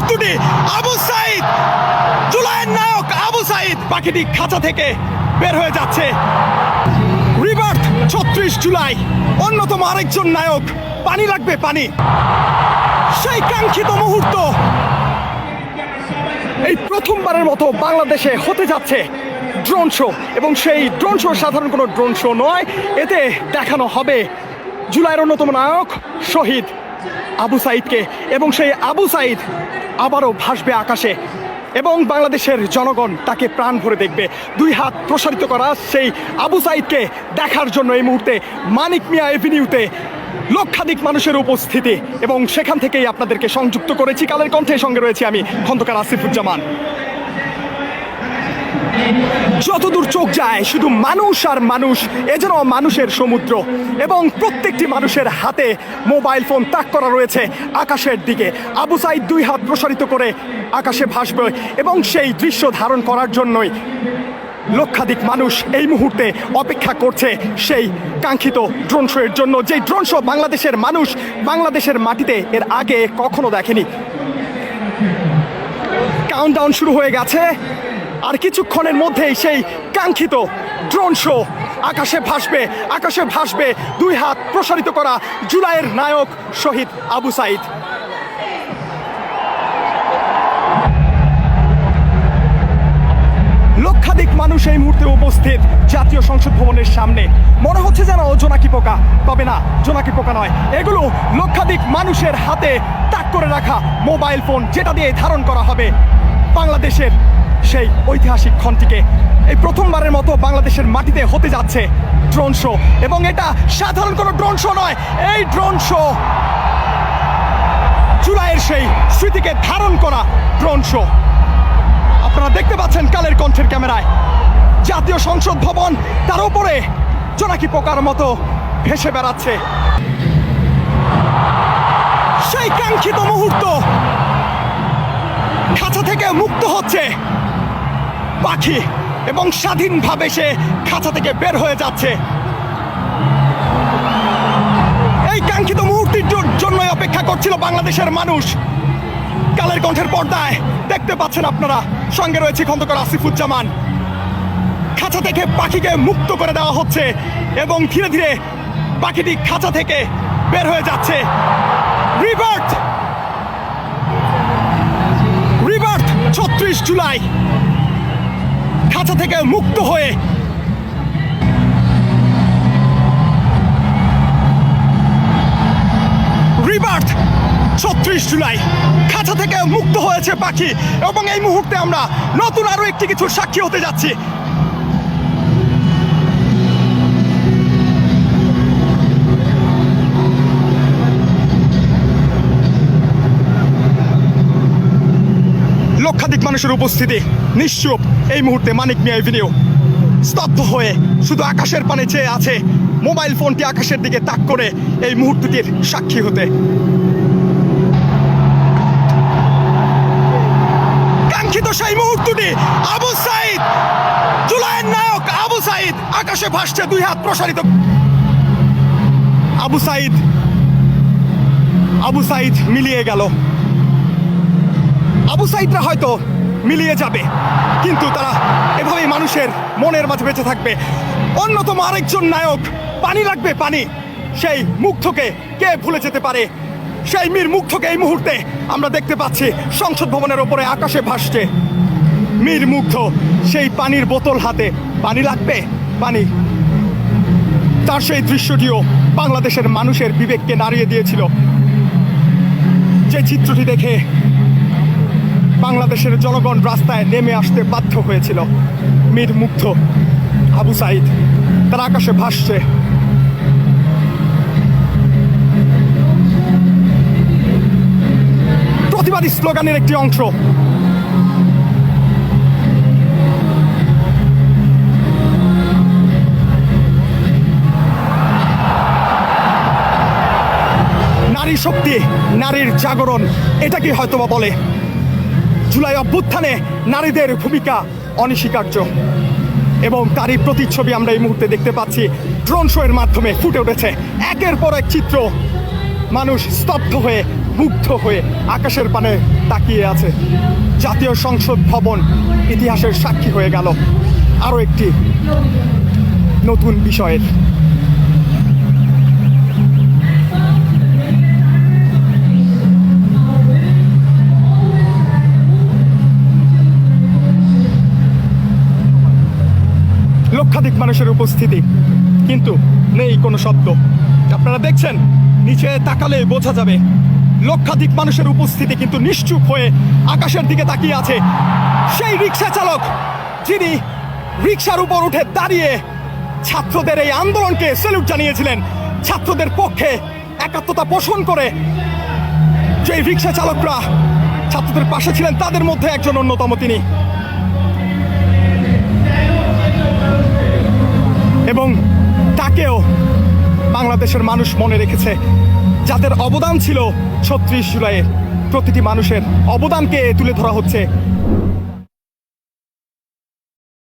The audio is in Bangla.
মুহূর্তটি আবু সাইদ, জুলাইয়ের নায়ক আবু সাইদ পাখিটি খাঁচা থেকে বের হয়ে যাচ্ছে। রিবার্থ ৩৬ জুলাই, অন্যতম আরেকজন নায়ক। পানি লাগবে, পানি। সেই কাঙ্ক্ষিত মুহূর্ত এই প্রথমবারের মতো বাংলাদেশে হতে যাচ্ছে ড্রোন শো, এবং সেই ড্রোন শো সাধারণ কোনো ড্রোন শো নয়। এতে দেখানো হবে জুলাইয়ের অন্যতম নায়ক শহীদ আবু সাইদকে, এবং সেই আবু সাইদ আবারও ভাসবে আকাশে এবং বাংলাদেশের জনগণ তাকে প্রাণ ভরে দেখবে। দুই হাত প্রসারিত করা সেই আবু সাইদকে দেখার জন্য এই মুহূর্তে মানিক মিয়া এভিনিউতে লক্ষাধিক মানুষের উপস্থিতি, এবং সেখান থেকেই আপনাদেরকে সংযুক্ত করেছি কালের কণ্ঠের সঙ্গে রয়েছি আমি খন্দকার আসিফুজ্জামান। যতদূর চোখ যায় শুধু মানুষ আর মানুষ, এ যেন মানুষের সমুদ্র, এবং প্রত্যেকটি মানুষের হাতে মোবাইল ফোন তাক করা রয়েছে আকাশের দিকে। আবু সাইদ দুই হাত প্রসারিত করে আকাশে ভাসবে, এবং সেই দৃশ্য ধারণ করার জন্যই লক্ষাধিক মানুষ এই মুহূর্তে অপেক্ষা করছে সেই কাঙ্ক্ষিত ড্রোন শো এর জন্য, যে ড্রোন শো বাংলাদেশের মানুষ বাংলাদেশের মাটিতে এর আগে কখনো দেখেনি। কাউন্টডাউন শুরু হয়ে গেছে, আর কিছুক্ষণের মধ্যেই সেই কাঙ্ক্ষিত ড্রোন শো আকাশে ভাসবে, আকাশে ভাসবে দুই হাত প্রসারিত করা জুলাইয়ের নায়ক শহীদ আবু সাইদ। লক্ষাধিক মানুষ এই মুহূর্তে উপস্থিত জাতীয় সংসদ ভবনের সামনে। মনে হচ্ছে যেন জোনাকি পোকা, তবে না, জোনাকি পোকা নয়, এগুলো লক্ষাধিক মানুষের হাতে তাক করে রাখা মোবাইল ফোন, যেটা দিয়ে ধারণ করা হবে বাংলাদেশের সেই ঐতিহাসিক ক্ষণটিকে। এই প্রথমবারের মতো বাংলাদেশের মাটিতে হতে যাচ্ছে ড্রোন শো, এবং এটা সাধারণ কোনো ড্রোন শো নয়। এই ড্রোন শো জুলাইয়ের সেই স্মৃতিকে ধারণ করা ড্রোন শো। আপনারা দেখতে পাচ্ছেন কালের কণ্ঠের ক্যামেরায় জাতীয় সংসদ ভবন, তার উপরে জোনাকি পোকার মতো ভেসে বেড়াচ্ছে সেই কাঙ্ক্ষিত মুহূর্ত। খাঁচা থেকে মুক্ত হচ্ছে পাখি, এবং স্বাধীনভাবে সে খাঁচা থেকে বের হয়ে যাচ্ছে। এই কাঙ্ক্ষিত মুহূর্তের জন্যই অপেক্ষা করছিল বাংলাদেশের মানুষ। কালের কণ্ঠের পর্দায় দেখতে পাচ্ছেন আপনারা, সঙ্গে রয়েছে খন্দকার আসিফুজ্জামান। খাঁচা থেকে পাখিকে মুক্ত করে দেওয়া হচ্ছে, এবং ধীরে ধীরে পাখিটি খাঁচা থেকে বের হয়ে যাচ্ছে। রিবার্থ ৩৬ জুলাই, খাঁচা থেকে মুক্ত হয়ে রিবার্থ ৩৬ জুলাই, খাঁচা থেকে মুক্ত হয়েছে পাখি, এবং এই মুহূর্তে আমরা নতুন আরো একটি কিছুর সাক্ষী হতে যাচ্ছি। লক্ষাধিক মানুষের উপস্থিতি, নিশ্চুপ এই মুহূর্তে মানিক মিয়া এভিনিউ স্তব্ধ হয়ে শুধু আকাশের পানে চেয়ে আছে, মোবাইল ফোনটি আকাশের দিকে তাক করে এই মুহূর্তটির সাক্ষী হতে। কাঙ্ক্ষিত সেই মুহূর্তটি আবু সাইদ, জুলাইয়ের নায়ক আবু সাইদ আকাশে ভাসছে দুই হাত প্রসারিত। আবু সাইদ মিলিয়ে গেল। আবু সাইদরা হয়তো মিলিয়ে যাবে, কিন্তু তারা এভাবেই মানুষের মনের মাঝে বেঁচে থাকবে। অন্যতম আরেকজন নায়ক, পানি লাগবে, পানি। সেই মুগ্ধকে কে ভুলে যেতে পারে? সেই মীর মুগ্ধকে এই মুহূর্তে আমরা দেখতে পাচ্ছি সংসদ ভবনের ওপরে আকাশে ভাসছে। মীর মুগ্ধ সেই পানির বোতল হাতে, পানি লাগবে, পানি। তার সেই দৃশ্যটিও বাংলাদেশের মানুষের বিবেককে নাড়িয়ে দিয়েছিল, যে চিত্রটি দেখে বাংলাদেশের জনগণ রাস্তায় নেমে আসতে বাধ্য হয়েছিল। মীর মুগ্ধ আবু সাইদ তার আকাশে ভাসছে। প্রতিবাদী স্লোগানের একটি অংশ। নারী শক্তি, নারীর জাগরণ, এটাকে হয়তোবা বলে। জুলাই অভ্যুত্থানে নারীদের ভূমিকা অনস্বীকার্য, এবং তারই প্রতিচ্ছবি আমরা এই মুহূর্তে দেখতে পাচ্ছি ড্রোন শো এর মাধ্যমে ফুটে উঠেছে। একের পর এক চিত্র, মানুষ স্তব্ধ হয়ে মুগ্ধ হয়ে আকাশের পানে তাকিয়ে আছে। জাতীয় সংসদ ভবন ইতিহাসের সাক্ষী হয়ে গেল আরও একটি নতুন বিষয়ের। লক্ষাধিক মানুষের উপস্থিতি, কিন্তু নেই কোনো শব্দ। আপনারা দেখছেন, নিচে তাকালে বোঝা যাবে লক্ষাধিক মানুষের উপস্থিতি, কিন্তু নিশ্চুপ হয়ে আকাশের দিকে তাকিয়ে আছে সেই রিক্সা চালক, যিনি রিক্সার উপর উঠে দাঁড়িয়ে ছাত্রদের এই আন্দোলনকে স্যালুট জানিয়েছিলেন। ছাত্রদের পক্ষে একাত্মতা পোষণ করে যে রিক্সা চালকরা ছাত্রদের পাশে ছিলেন, তাদের মধ্যে একজন অন্যতম তিনি। এবং তাকেও বাংলাদেশের মানুষ মনে রেখেছে, যাদের অবদান ছিল ৩৬ জুলাইয়ের। প্রতিটি মানুষের অবদানকে তুলে ধরা হচ্ছে